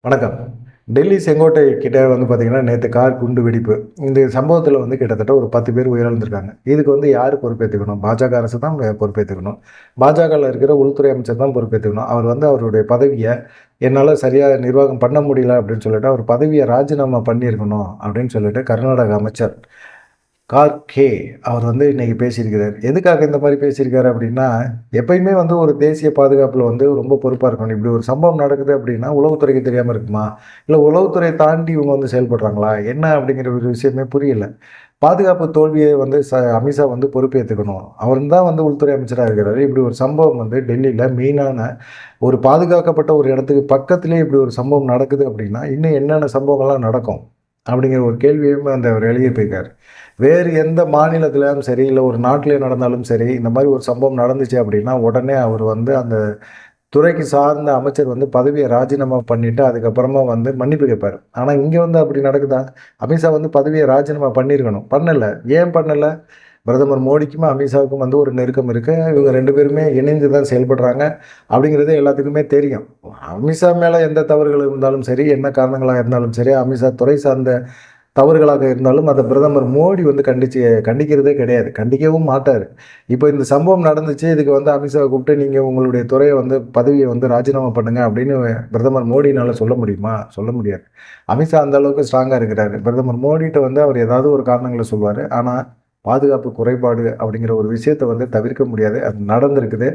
வணக்கம். டெல்லி செங்கோட்டை கிட்ட வந்து பார்த்தீங்கன்னா, நேத்து கார் குண்டு வெடிப்பு. இந்த சம்பவத்தில வந்து கிட்டத்தட்ட ஒரு 10 பேர் உயிரிழந்திருக்காங்க. இதுக்கு வந்து யாரு பொறுப்பேத்துக்கணும்? பாஜக அரசு தான் பொறுப்பேத்துக்கணும். பாஜகல இருக்கிற உள்துறை அமைச்சர் தான் பொறுப்பேத்துக்கணும். அவர் வந்து அவருடைய பதவிய என்னால சரியா நிர்வாகம் பண்ண முடியல அப்படின்னு சொல்லிட்டு, அவர் பதவிய ராஜினாமா பண்ணியிருக்கணும் அப்படின்னு சொல்லிட்டு கர்நாடக அமைச்சர் கார்கே அவர் வந்து இன்னைக்கு பேசியிருக்கிறாரு. எதுக்காக இந்த மாரி பேசியிருக்காரு அப்படின்னா, எப்பயுமே வந்து ஒரு தேசிய பாதுகாப்புல வந்து ரொம்ப பொறுப்பா இருக்கணும். இப்படி ஒரு சம்பவம் நடக்குது அப்படின்னா, உளவுத்துறைக்கு தெரியாம இருக்குமா? இல்ல உளவுத்துறை தாண்டி இவங்க வந்து செயல்படுறாங்களா? என்ன அப்படிங்கிற ஒரு விஷயமே புரியல. பாதுகாப்பு தோல்விய வந்து அமித்ஷா வந்து பொறுப்பேத்துக்கணும். அவர் தான் வந்து உள்துறை அமைச்சரா இருக்கிறாரு. இப்படி ஒரு சம்பவம் வந்து டெல்லியில மெயினான ஒரு பாதுகாக்கப்பட்ட ஒரு இடத்துக்கு பக்கத்திலேயே இப்படி ஒரு சம்பவம் நடக்குது அப்படின்னா, இன்னும் என்னென்ன சம்பவங்கள்லாம் நடக்கும்? அப்படிங்கிற ஒரு கேள்வியும் அந்த அவர் எழுப்பியிருக்காரு. வேறு எந்த மாநிலத்திலும் சரி, இல்ல ஒரு நாட்டிலே நடந்தாலும் சரி, இந்த மாரி ஒரு சம்பவம் நடந்துச்சு அப்படின்னா, உடனே அவர் வந்து அந்த துறைக்கு சார்ந்த அமைச்சர் வந்து பதவிய ராஜினாமா பண்ணிட்டு, அதுக்கப்புறமா வந்து மன்னிப்பு கேட்பாரு. ஆனா இங்க வந்து அப்படி நடக்குதா? அமித்ஷா வந்து பதவிய ராஜினாமா பண்ணியிருக்கணும். பண்ணல. ஏன் பண்ணல? பிரதமர் மோடிக்கும், அமித்ஷாவுக்கும் வந்து ஒரு நெருக்கம் இருக்கு. இவங்க 2 பேருமே இணைந்து தான் செயல்படுறாங்க. அப்படிங்கிறது எல்லாத்துக்குமே தெரியும். அமித்ஷா மேல எந்த தவறுகள் இருந்தாலும் சரி, என்ன காரணங்களா இருந்தாலும் சரி, அமித்ஷா துறை சார்ந்த தவறுகளாக இருந்தாலும் அத பிரதமர் மோடி வந்து கண்டிக்கிறதே கிடையாது. கண்டிக்கவும் மாட்டாரு. இப்போ இந்த சம்பவம் நடந்துச்சு. இதுக்கு வந்து அமித்ஷாவ கூப்பிட்டு நீங்க உங்களுடைய துறைய வந்து பதவிய வந்து ராஜினாமா பண்ணுங்க அப்படின்னு பிரதமர் மோடினால சொல்ல முடியுமா? சொல்ல முடியாது. அமித்ஷா அந்த அளவுக்கு ஸ்ட்ராங்கா இருக்கிறாரு. பிரதமர் மோடிட்ட வந்து அவர் ஏதாவது ஒரு காரணங்கள சொல்வாரு. ஆனா, பாதுகாப்பு குறைபாடு அப்படிங்கிற ஒரு விஷயத்த வந்து தவிர்க்க முடியாது. அது நடந்திருக்குது.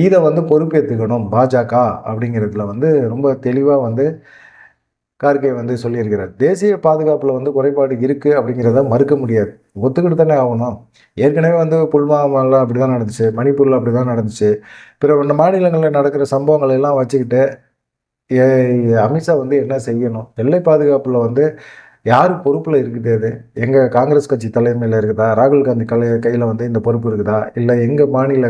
இத வந்து பொறுப்பேத்துக்கணும் பாஜக அப்படிங்கிறதுல வந்து ரொம்ப தெளிவா வந்து கார்கே வந்து சொல்லியிருக்கிறார். தேசிய பாதுகாப்புல வந்து குறைபாடு இருக்கு அப்படிங்கிறத மறுக்க முடியாது. ஒத்துக்கிட்டு தானே ஆகணும். ஏற்கனவே வந்து புல்வாமால அப்படிதான் நடந்துச்சு. மணிப்பூர்ல அப்படிதான் நடந்துச்சு. பிற இந்த மாநிலங்கள்ல நடக்கிற சம்பவங்களை எல்லாம் வச்சுக்கிட்டு, எ அமித்ஷா வந்து என்ன செய்யணும்? எல்லை பாதுகாப்புல வந்து யாரு பொறுப்புல இருக்குது அது? எங்க காங்கிரஸ் கட்சி தலைமையில இருக்குதா? ராகுல் காந்தி கையில வந்து இந்த பொறுப்பு இருக்குதா? இல்ல எங்க மாநில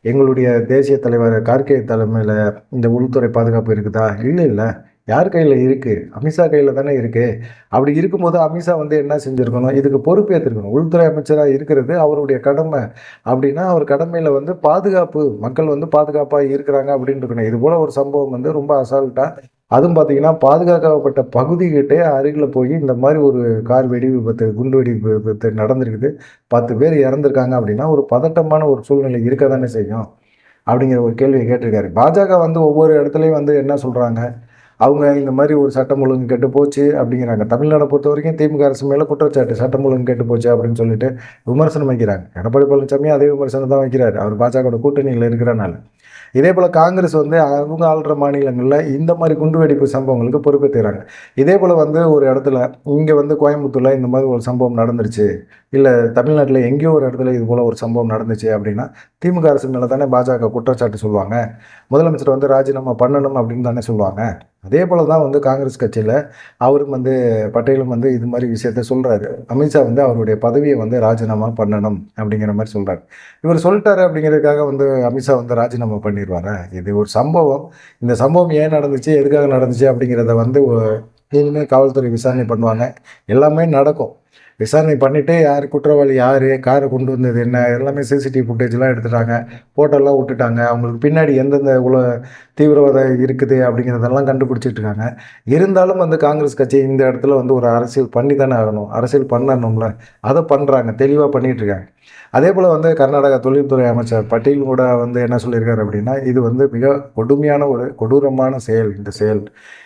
எங்களுடைய தேசிய தலைவர் கார்கே தலைமையில இந்த உள்துறை பாதுகாப்பு இருக்குதா? இல்ல. யார் கையில இருக்கு? அமித்ஷா கையில தானே இருக்கு. அப்படி இருக்கும்போது அமித்ஷா வந்து என்ன செஞ்சிருக்கணும்? இதுக்கு பொறுப்பேத்திருக்கணும். உள்துறை அமைச்சரா இருக்கிறது அவருடைய கடமை. அப்படின்னா, அவர் கடமையில வந்து பாதுகாப்பு, மக்கள் வந்து பாதுகாப்பா இருக்கிறாங்க அப்படின்னு இருக்கணும். இதுபோல ஒரு சம்பவம் வந்து ரொம்ப அசால்ட்டா அதுவும் பார்த்தீங்கன்னா, பாதுகாக்கப்பட்ட பகுதிகிட்டே அருகில போயி இந்த மாரி ஒரு கார் வெடி விபத்து, குண்டு வெடி விபத்து நடந்திருக்குது. 10 பேர் இறந்திருக்காங்க அப்படின்னா, ஒரு பதட்டமான ஒரு சூழ்நிலை இருக்க தானே செய்யும். அப்படிங்கிற ஒரு கேள்விய கேட்டிருக்காரு. பாஜக வந்து ஒவ்வொரு இடத்துலயும் வந்து என்ன சொல்றாங்க? அவங்க இந்த மாரி ஒரு சட்டம் ஒழுங்கு கெட்டு போச்சு அப்படிங்கிறாங்க. தமிழ்நாட பொறுத்தவரைக்கும் திமுக அரசு மேல குற்றச்சாட்டு. சட்டம் ஒழுங்கு கெட்டு போச்சு அப்படின்னு சொல்லிட்டு விமர்சனம் வைக்கிறாங்க. எடப்பாடி பழனிசாமியும் அதே விமர்சனம் தான் வைக்கிறாரு. அவர் பாஜகவோட கூட்டணியில இருக்கிறனால. இதேபோல காங்கிரஸ் வந்து அவங்க ஆள்ற மாநிலங்கள்ல இந்த மாரி குண்டுவெடிப்பு சம்பவங்களுக்கு பொறுப்பேத்துக்கிறாங்க. இதேபோல வந்து ஒரு இடத்துல இங்க வந்து கோயம்புத்தூர்ல இந்த மாரி ஒரு சம்பவம் நடந்துருச்சு. இல்ல தமிழ்நாட்டுல எங்கேயோ ஒரு இடத்துல இது போல ஒரு சம்பவம் நடந்துச்சு அப்படின்னா, திமுக அரசு மேல தானே பாஜக குற்றச்சாட்டு சொல்லுவாங்க. முதலமைச்சர் வந்து ராஜினாமா பண்ணணும் அப்படின்னு தானே சொல்லுவாங்க. அதே போல தான் வந்து காங்கிரஸ் கட்சியில அவரும் வந்து பட்டேலும் வந்து இது மாரி விஷயத்த சொல்றாரு. அமித்ஷா வந்து அவருடைய பதவிய வந்து ராஜினாமா பண்ணணும் அப்படிங்கிற மாரி சொல்றாரு. இவர் சொல்ட்டாரு அப்படிங்கிறதுக்காக வந்து அமித்ஷா வந்து ராஜினாமா பண்ணிருவாரா? இது ஒரு சம்பவம். இந்த சம்பவம் ஏன் நடந்துச்சு? எதுக்காக நடந்துச்சு? அப்படிங்கிறத வந்து இனிமே காவல்துறை விசாரணை பண்ணுவாங்க. எல்லாமே நடக்கும். விசாரணை பண்ணிட்டு யார் குற்றவாளி யாரு? கார கொண்டு வந்தது என்ன? எல்லாமே சிசிடிவி ஃபுட்டேஜ்லாம் எடுத்துட்டாங்க. ஃபோட்டோலாம் வுட்டுட்டாங்க. அவங்களுக்கு பின்னாடி எந்தெந்த தீவிரவாதம் இருக்குது அப்படிங்கிறதெல்லாம் கண்டுபிடிச்சிட்டு இருக்காங்க. இருந்தாலும் வந்து காங்கிரஸ் கட்சி இந்த இடத்துல வந்து ஒரு அரசியல் பண்ணி தானே ஆகணும். அரசியல் பண்ணணும்ல. அத பண்றாங்க. தெளிவா பண்ணிட்டு இருக்காங்க. அதேபோல வந்து கர்நாடகா தொழில்துறை அமைச்சர் பட்டேல் கூட வந்து என்ன சொல்லியிருக்காரு அப்படின்னா, இது வந்து மிக கொடுமையான ஒரு கொடூரமான செயல் இந்த செயல்.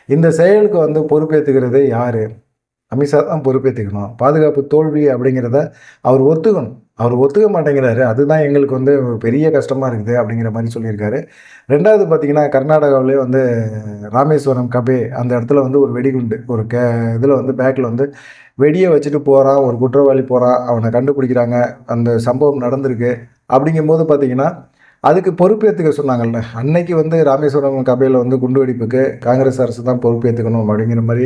இந்த செயலுக்கு வந்து பொறுப்பேத்துக்கிறது யாரு? அமித்ஷா தான் பொறுப்பேத்துக்கணும். பாதுகாப்பு தோல்வி அப்படிங்கிறத அவர் ஒத்துக்கணும். அவர் ஒத்துக்க மாட்டேங்கிறாரு. அதுதான் எங்களுக்கு வந்து பெரிய கஷ்டமா இருக்குது அப்படிங்கிற மாரி சொல்லியிருக்காரு. 2வது பார்த்தீங்கன்னா, கர்நாடகாவிலே வந்து ராமேஸ்வரம் கபே அந்த இடத்துல வந்து ஒரு வெடிகுண்டு ஒரு இதில வந்து பேக்ல வந்து வெடிய வச்சுட்டு போறான். ஒரு குற்றவாளி போறான். அவன கண்டுபிடிக்கிறாங்க. அந்த சம்பவம் நடந்திருக்கு. அப்படிங்கும்போது பார்த்தீங்கன்னா, அதுக்கு பொறுப்பேத்துக்க சொன்னாங்கல்ல. அன்னைக்கு வந்து ராமேஸ்வரம் கபேல வந்து குண்டுவெடிப்புக்கு காங்கிரஸ் அரசு தான் பொறுப்பேத்துக்கணும் அப்படிங்கிற மாரி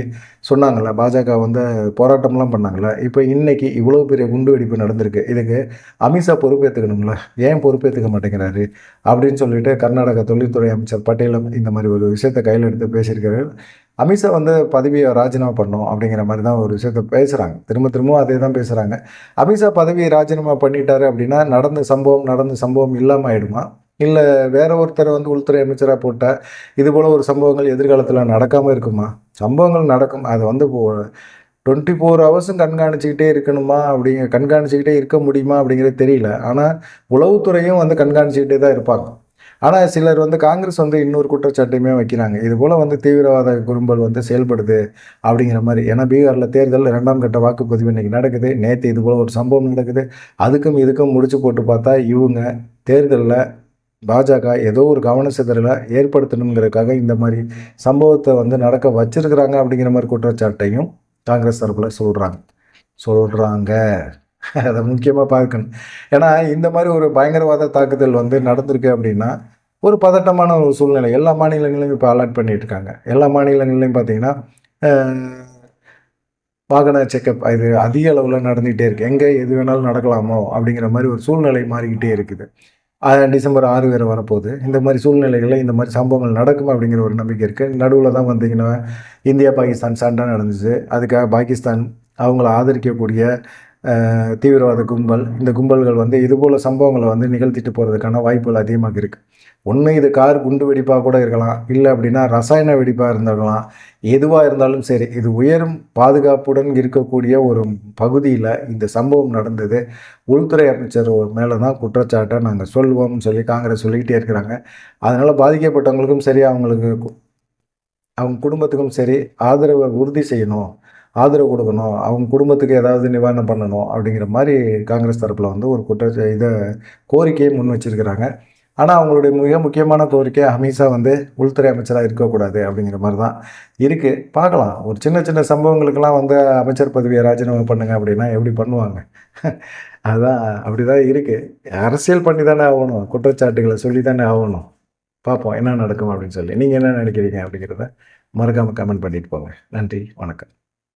சொன்னாங்கல்ல. பாஜக வந்து போராட்டம்லாம் பண்ணாங்கல்ல. இப்ப இன்னைக்கு இவ்வளோ பெரிய குண்டுவெடிப்பு நடந்திருக்கு. இதுக்கு அமித்ஷா பொறுப்பேத்துக்கணும்ல. ஏன் பொறுப்பேத்துக்க மாட்டேங்கிறாரு? அப்படின்னு சொல்லிட்டு கர்நாடக தொழில்துறை அமைச்சர் பட்டேலும் இந்த மாரி ஒரு விஷயத்த கையில எடுத்து பேசியிருக்காரு. அமித்ஷா வந்து பதவிய ராஜினாமா பண்ணணும் அப்படிங்கிற மாரி தான் ஒரு விஷயத்த பேசுறாங்க. திரும்ப திரும்பவும் அதே தான் பேசுறாங்க. அமித்ஷா பதவியை ராஜினாமா பண்ணிட்டாரு அப்படின்னா, நடந்த சம்பவம் இல்லாம ஆயிடுமா? இல்லை வேற ஒருத்தரை வந்து உள்துறை அமைச்சராக போட்டால் இது போல் ஒரு சம்பவங்கள் எதிர்காலத்தில் நடக்காமல் இருக்குமா? சம்பவங்கள் நடக்கும். அதை வந்து 24 ஹவர்ஸும் கண்காணிச்சுக்கிட்டே இருக்கணுமா? கண்காணிச்சுக்கிட்டே இருக்க முடியுமா? அப்படிங்கிறது தெரியல. ஆனால் உளவுத்துறையும் வந்து கண்காணிச்சுக்கிட்டே தான் இருப்பாங்க. ஆனால் சிலர் வந்து காங்கிரஸ் வந்து இன்னொரு குற்றச்சாட்டையுமே வைக்கிறாங்க. இது போல் வந்து தீவிரவாத கும்பல் வந்து செயல்படுது அப்படிங்கிற மாதிரி. ஏன்னா பீகாரில் தேர்தல் 2ஆம் கட்ட வாக்குப்பதிவு இன்னைக்கு நடக்குது. நேற்று இது போல் ஒரு சம்பவம் நடக்குது. அதுக்கும் இதுக்கும் முடிச்சு போட்டு பார்த்தா இவங்க தேர்தலில் பாஜக ஏதோ ஒரு கவன சிதறலை ஏற்படுத்தணுங்கிறதுக்காக இந்த மாதிரி சம்பவத்தை வந்து நடக்க வச்சிருக்கிறாங்க அப்படிங்கிற மாதிரி குற்றச்சாட்டையும் காங்கிரஸ் தரப்பில் சொல்கிறாங்க. அதை முக்கியமாக பார்க்கணும். ஏன்னா இந்த மாதிரி ஒரு பயங்கரவாத தாக்குதல் வந்து நடந்திருக்கு அப்படின்னா ஒரு பதட்டமான ஒரு சூழ்நிலை எல்லா மாநிலங்களையும் இப்போ அலர்ட் பண்ணிட்டு இருக்காங்க. எல்லா மாநிலங்கள்லையும் பார்த்தீங்கன்னா வாகன செக்கப் இது அதிக அளவில் நடந்துகிட்டே இருக்குது. எங்கே எது வேணாலும் நடக்கலாமோ அப்படிங்கிற மாதிரி ஒரு சூழ்நிலை மாறிக்கிட்டே இருக்குது. டிசம்பர் 6 வேறு வரப்போகுது. இந்த மாதிரி சூழ்நிலைகளில் இந்த மாதிரி சம்பவங்கள் நடக்கும் அப்படிங்கிற ஒரு நம்பிக்கை இருக்குது. நடுவில் தான் வந்தீங்கன்னா இந்தியா பாகிஸ்தான் சண்டை நடந்துச்சு. அதுக்காக பாகிஸ்தான் அவங்கள ஆதரிக்கக்கூடிய தீவிரவாத கும்பல், இந்த கும்பல்கள் வந்து இதுபோல் சம்பவங்களை வந்து நிகழ்த்திட்டு போகிறதுக்கான வாய்ப்புகள் அதிகமாக இருக்குது. ஒன்று இது கார் குண்டு வெடிப்பாக கூட இருக்கலாம், இல்லை அப்படின்னா ரசாயன வெடிப்பாக இருந்திருக்கலாம். எதுவாக இருந்தாலும் சரி, இது உயரும் பாதுகாப்புடன் இருக்கக்கூடிய ஒரு பகுதியில் இந்த சம்பவம் நடந்தது. உள்துறை அமைச்சர் மேலே தான் குற்றச்சாட்டை நாங்கள் சொல்லுவோம்னு சொல்லி காங்கிரஸ் சொல்லிக்கிட்டே இருக்கிறாங்க. அதனால் பாதிக்கப்பட்டவங்களுக்கும் சரி, அவங்க குடும்பத்துக்கும் சரி ஆதரவை உறுதி செய்யணும், ஆதரவு கொடுக்கணும், அவங்க குடும்பத்துக்கு ஏதாவது நிவாரணம் பண்ணணும் அப்படிங்கிற மாதிரி காங்கிரஸ் தரப்பில் வந்து ஒரு கோரிக்கையை முன் வச்சிருக்கிறாங்க. ஆனால் அவங்களுடைய மிக முக்கியமான கோரிக்கை அமித்ஷா வந்து உள்துறை அமைச்சராக இருக்கக்கூடாது அப்படிங்கிற மாதிரி தான் இருக்குது. பார்க்கலாம். ஒரு சின்ன சின்ன சம்பவங்களுக்கெல்லாம் வந்து அமைச்சர் பதவியை ராஜினாமா பண்ணுங்க அப்படின்னா எப்படி பண்ணுவாங்க? அதுதான் அப்படி தான் இருக்குது. அரசியல் பண்ணி தானே ஆகணும், குற்றச்சாட்டுகளை சொல்லி தானே ஆகணும். பார்ப்போம் என்ன நடக்கும் அப்படின்னு சொல்லி. நீங்கள் என்ன நினைக்கிறீங்க அப்படிங்கிறத மறக்காமல் கமெண்ட் பண்ணிட்டு போங்க. நன்றி, வணக்கம்.